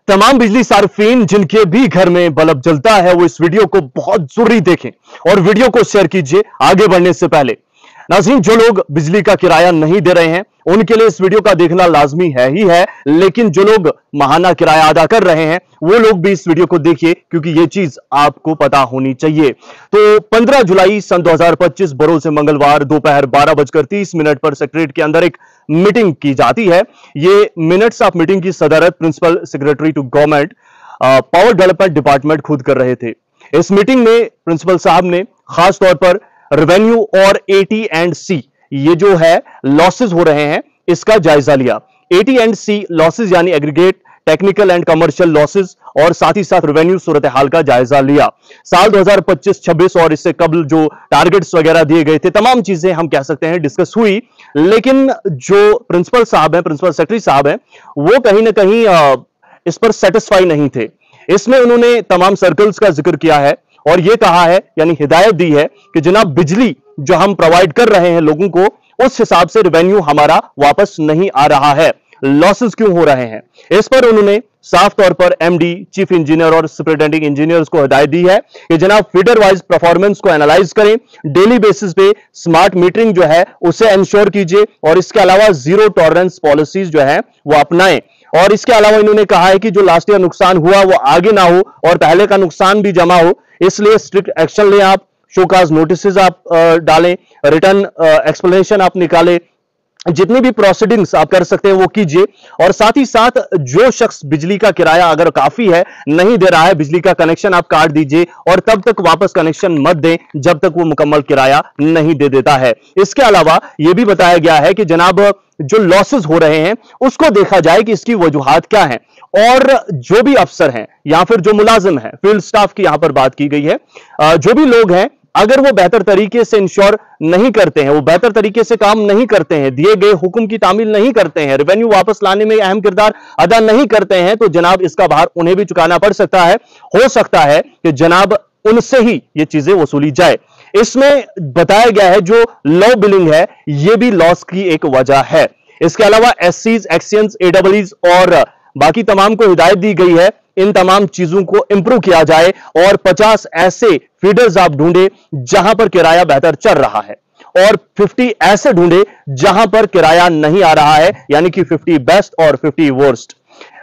तमाम बिजली सार्फिन जिनके भी घर में बल्ब जलता है वो इस वीडियो को बहुत जरूरी देखें और वीडियो को शेयर कीजिए आगे बढ़ने से पहले। नाज़रीन, जो लोग बिजली का किराया नहीं दे रहे हैं उनके लिए इस वीडियो का देखना लाजमी है ही है, लेकिन जो लोग माहाना किराया अदा कर रहे हैं वो लोग भी इस वीडियो को देखिए क्योंकि ये चीज आपको पता होनी चाहिए। तो 15 जुलाई सन 2025 बरोज मंगलवार दोपहर 12:30 पर सेक्रेटरीट के अंदर एक मीटिंग की जाती है। ये मिनट्स ऑफ मीटिंग की सदारत principal secretary to government power development department खुद कर रहे थे। इस मीटिंग में प्रिंसिपल साहब ने खास तौर पर रेवेन्यू और AT&C ये जो है लॉसेस हो रहे हैं इसका जायजा लिया। AT&C लॉसेस यानी aggregate technical and commercial losses, और साथ ही साथ रेवेन्यू सूरत हाल का जायजा लिया। साल 2025-26 और इससे कबल जो टारगेट्स वगैरह दिए गए थे, तमाम चीजें हम कह सकते हैं डिस्कस हुई, लेकिन जो प्रिंसिपल साहब हैं, प्रिंसिपल सेक्रेटरी साहब हैं, वो कहीं ना कहीं इस पर सेटिस्फाई नहीं थे। इसमें उन्होंने तमाम सर्कल्स का जिक्र किया है और यह कहा है, यानी हिदायत दी है कि जनाब बिजली जो हम प्रोवाइड कर रहे हैं लोगों को उस हिसाब से रेवेन्यू हमारा वापस नहीं आ रहा है, लॉसेस क्यों हो रहे हैं। इस पर उन्होंने साफ तौर पर MD, चीफ इंजीनियर और सुपरिटेंडिंग इंजीनियर्स को हिदायत दी है कि जनाब फीडर वाइज परफॉर्मेंस को एनालाइज करें, डेली बेसिस पे स्मार्ट मीटरिंग जो है उसे इंश्योर कीजिए और इसके अलावा जीरो टॉलरेंस पॉलिसीज जो है वो अपनाएं। और इसके अलावा इन्होंने कहा है कि जो लास्ट ईयर नुकसान हुआ वो आगे ना हो और पहले का नुकसान भी जमा हो, इसलिए स्ट्रिक्ट एक्शन लें। आप शोकाज नोटिस आप डालें, रिटर्न एक्सप्लेनेशन आप निकालें, जितनी भी प्रोसीडिंग्स आप कर सकते हैं वो कीजिए। और साथ ही साथ जो शख्स बिजली का किराया अगर काफी है नहीं दे रहा है, बिजली का कनेक्शन आप काट दीजिए और तब तक वापस कनेक्शन मत दें जब तक वो मुकम्मल किराया नहीं दे देता है। इसके अलावा यह भी बताया गया है कि जनाब जो लॉसेस हो रहे हैं उसको देखा जाए कि इसकी वजूहात क्या है, और जो भी अफसर हैं या फिर जो मुलाजिम हैं, फील्ड स्टाफ की यहां पर बात की गई है, जो भी लोग हैं अगर वो बेहतर तरीके से इंश्योर नहीं करते हैं, वो बेहतर तरीके से काम नहीं करते हैं, दिए गए हुक्म की तामील नहीं करते हैं, रेवेन्यू वापस लाने में अहम किरदार अदा नहीं करते हैं, तो जनाब इसका भार उन्हें भी चुकाना पड़ सकता है। हो सकता है कि जनाब उनसे ही ये चीजें वसूली जाए। इसमें बताया गया है जो लो बिलिंग है ये भी लॉस की एक वजह है। इसके अलावा SCs, एक्सियंस, AEEs और बाकी तमाम को हिदायत दी गई है इन तमाम चीजों को इंप्रूव किया जाए और 50 ऐसे फीडर्स आप ढूंढे जहां पर किराया बेहतर चल रहा है और 50 ऐसे ढूंढे जहां पर किराया नहीं आ रहा है, यानी कि 50 बेस्ट और 50 वर्स्ट।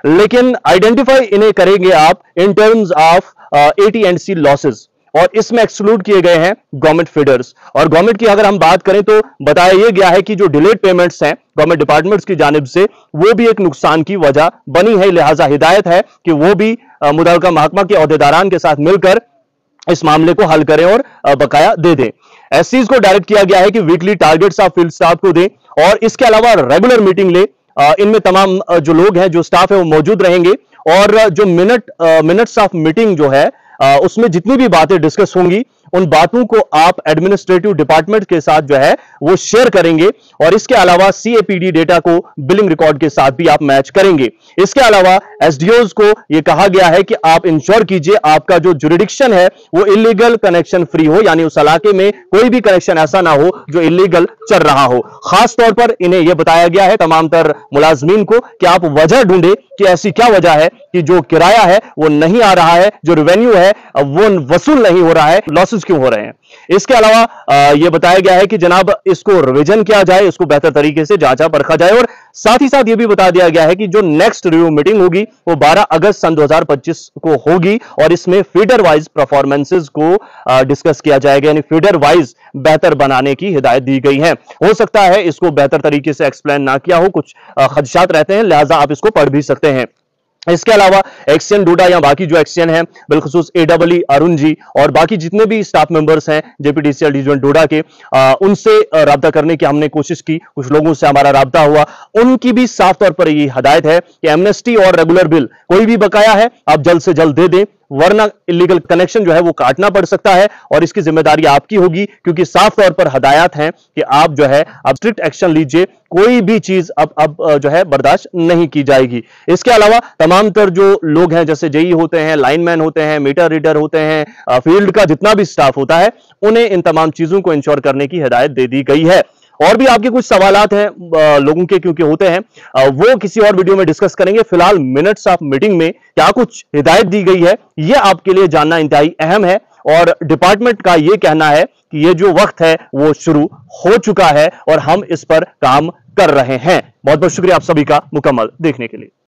लेकिन आइडेंटिफाई इन्हें करेंगे आप in terms of AT&C losses, और इसमें एक्सक्लूड किए गए हैं गवर्नमेंट फीडर्स। और गवर्नमेंट की अगर हम बात करें तो बताया यह गया है कि जो डिलेड पेमेंट्स हैं गवर्नमेंट डिपार्टमेंट्स की जानिब से वो भी एक नुकसान की वजह बनी है। लिहाजा हिदायत है कि वो भी मुतल्लिका महकमा के अहदेदारान के साथ मिलकर इस मामले को हल करें और बकाया दे दें। SCs को डायरेक्ट किया गया है कि weekly targets of field staff को दें और इसके अलावा रेगुलर मीटिंग ले। इनमें तमाम जो लोग हैं, जो स्टाफ है वो मौजूद रहेंगे और जो मिनट्स ऑफ मीटिंग जो है उसमें जितनी भी बातें डिस्कस होंगी उन बातों को आप एडमिनिस्ट्रेटिव डिपार्टमेंट के साथ जो है वो शेयर करेंगे और इसके अलावा CAPD डेटा को बिलिंग रिकॉर्ड के साथ भी आप मैच करेंगे। इसके अलावा SDOs को यह कहा गया है कि आप इंश्योर कीजिए आपका जो जुरिडिक्शन है वो इलीगल कनेक्शन फ्री हो, यानी उस इलाके में कोई भी कनेक्शन ऐसा ना हो जो इलीगल चल रहा हो। खास तौर पर इन्हें यह बताया गया है तमाम तर मुलाजमीन को कि आप वजह ढूंढे कि ऐसी क्या वजह है कि जो किराया है वो नहीं आ रहा है, जो रेवेन्यू है वो वसूल नहीं हो रहा है, लॉसेस क्यों हो रहे हैं। इसके अलावा यह बताया गया है कि जनाब इसको रिवीजन किया जाए, इसको बेहतर तरीके से जांचा परखा जाए, और साथ ही साथ यह भी बता दिया गया है कि जो नेक्स्ट रिव्यू मीटिंग होगी वो 12 अगस्त सन 2025 को होगी और इसमें फीडर वाइज परफॉर्मेंसेस को डिस्कस किया जाएगा, यानी फीडर वाइज बेहतर बनाने की हिदायत दी गई है। हो सकता है इसको बेहतर तरीके से एक्सप्लेन ना किया हो, कुछ खदशात रहते हैं, लिहाजा आप इसको पढ़ भी सकते हैं। इसके अलावा एक्सियन डोडा या बाकी जो एक्सियन है बिलखुसूस AEE अरुण जी और बाकी जितने भी स्टाफ मेंबर्स हैं JPDCL डिवीजन डोडा के, उनसे राब्ता करने की हमने कोशिश की, कुछ लोगों से हमारा राब्ता हुआ, उनकी भी साफ तौर पर ये हिदायत है कि एमनेस्टी और रेगुलर बिल कोई भी बकाया है आप जल्द से जल्द दे दें, वरना इलीगल कनेक्शन जो है वो काटना पड़ सकता है और इसकी जिम्मेदारी आपकी होगी, क्योंकि साफ तौर पर हदायत हैं कि आप जो है अब स्ट्रिक्ट एक्शन लीजिए, कोई भी चीज अब जो है बर्दाश्त नहीं की जाएगी। इसके अलावा तमाम तर जो लोग हैं जैसे जेई होते हैं, लाइनमैन होते हैं, मीटर रीडर होते हैं, फील्ड का जितना भी स्टाफ होता है, उन्हें इन तमाम चीजों को इंश्योर करने की हिदायत दे दी गई है। और भी आपके कुछ सवालात हैं लोगों के, क्योंकि होते हैं, वो किसी और वीडियो में डिस्कस करेंगे। फिलहाल मिनट्स ऑफ मीटिंग में क्या कुछ हिदायत दी गई है, यह आपके लिए जानना इंतहाई अहम है। और डिपार्टमेंट का यह कहना है कि यह जो वक्त है वो शुरू हो चुका है और हम इस पर काम कर रहे हैं। बहुत बहुत शुक्रिया आप सभी का मुकम्मल देखने के लिए।